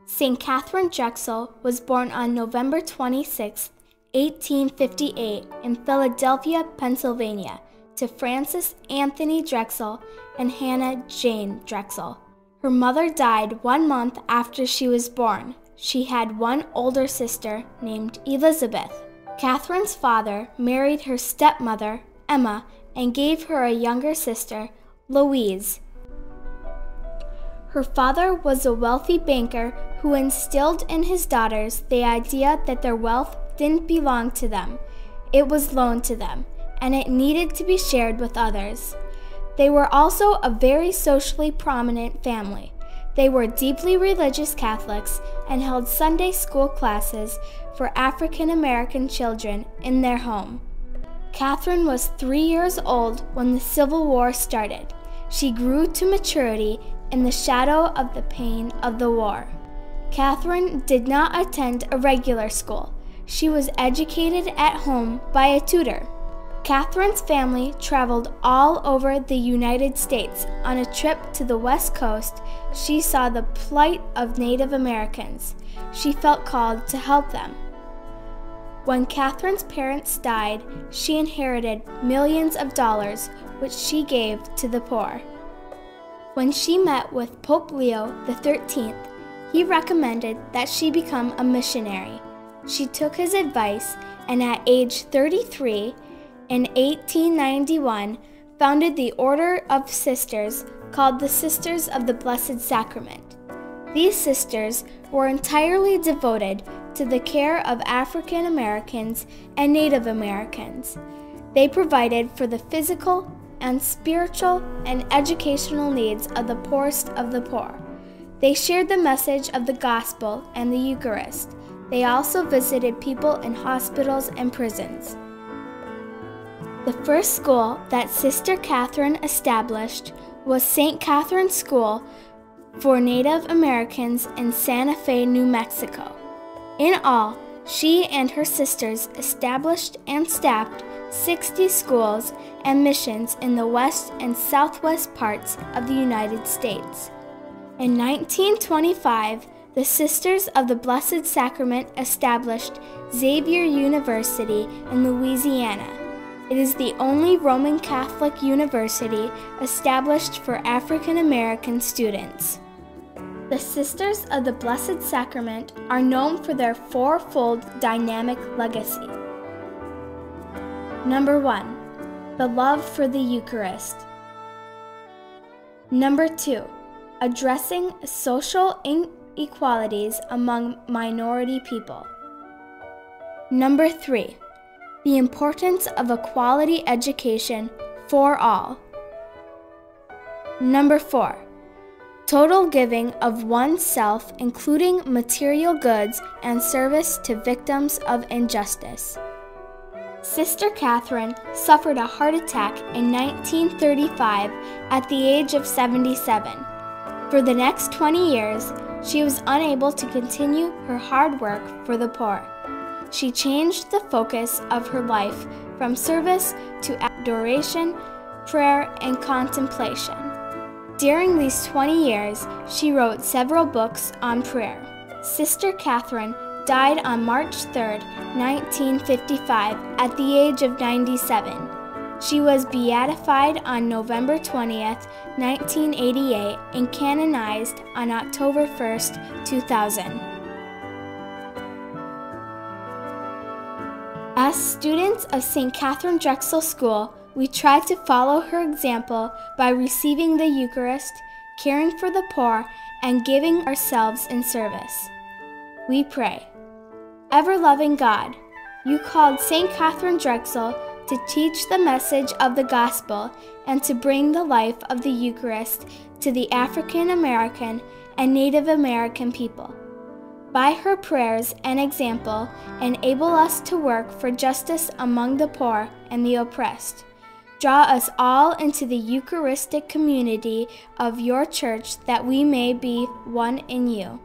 St. Katharine Drexel was born on November 26, 1858 in Philadelphia, Pennsylvania, to Francis Anthony Drexel and Hannah Jane Drexel. Her mother died 1 month after she was born. She had one older sister named Elizabeth. Katharine's father married her stepmother, Emma, and gave her a younger sister, Louise. Her father was a wealthy banker who instilled in his daughters the idea that their wealth didn't belong to them. It was loaned to them, and it needed to be shared with others. They were also a very socially prominent family. They were deeply religious Catholics and held Sunday school classes for African American children in their home. Katharine was 3 years old when the Civil War started. She grew to maturity in the shadow of the pain of the war. Katharine did not attend a regular school. She was educated at home by a tutor. Katharine's family traveled all over the United States. On a trip to the West Coast, she saw the plight of Native Americans. She felt called to help them. When Katharine's parents died, she inherited millions of dollars, which she gave to the poor. When she met with Pope Leo XIII, he recommended that she become a missionary. She took his advice and at age 33, in 1891, founded the Order of Sisters called the Sisters of the Blessed Sacrament. These sisters were entirely devoted to the care of African Americans and Native Americans. They provided for the physical and spiritual and educational needs of the poorest of the poor. They shared the message of the gospel and the Eucharist. They also visited people in hospitals and prisons. The first school that Sister Katharine established was St. Catharine's School for Native Americans in Santa Fe, New Mexico. In all, she and her sisters established and staffed 60 schools and missions in the west and southwest parts of the United States. In 1925, the Sisters of the Blessed Sacrament established Xavier University in Louisiana. It is the only Roman Catholic university established for African American students. The Sisters of the Blessed Sacrament are known for their fourfold dynamic legacy. Number 1, the love for the Eucharist. Number 2, addressing social inequalities among minority people. Number 3, the importance of a quality education for all. Number 4, total giving of oneself, including material goods and service to victims of injustice. Sister Katharine suffered a heart attack in 1935 at the age of 77. For the next 20 years, she was unable to continue her hard work for the poor. She changed the focus of her life from service to adoration, prayer, and contemplation. During these 20 years, she wrote several books on prayer. Sister Katharine died on March 3, 1955, at the age of 97. She was beatified on November 20, 1988, and canonized on October 1, 2000. As students of St. Katharine Drexel School, we try to follow her example by receiving the Eucharist, caring for the poor, and giving ourselves in service. We pray. Ever-loving God, you called St. Katharine Drexel to teach the message of the gospel and to bring the life of the Eucharist to the African American and Native American people. By her prayers and example, enable us to work for justice among the poor and the oppressed. Draw us all into the Eucharistic community of your church that we may be one in you.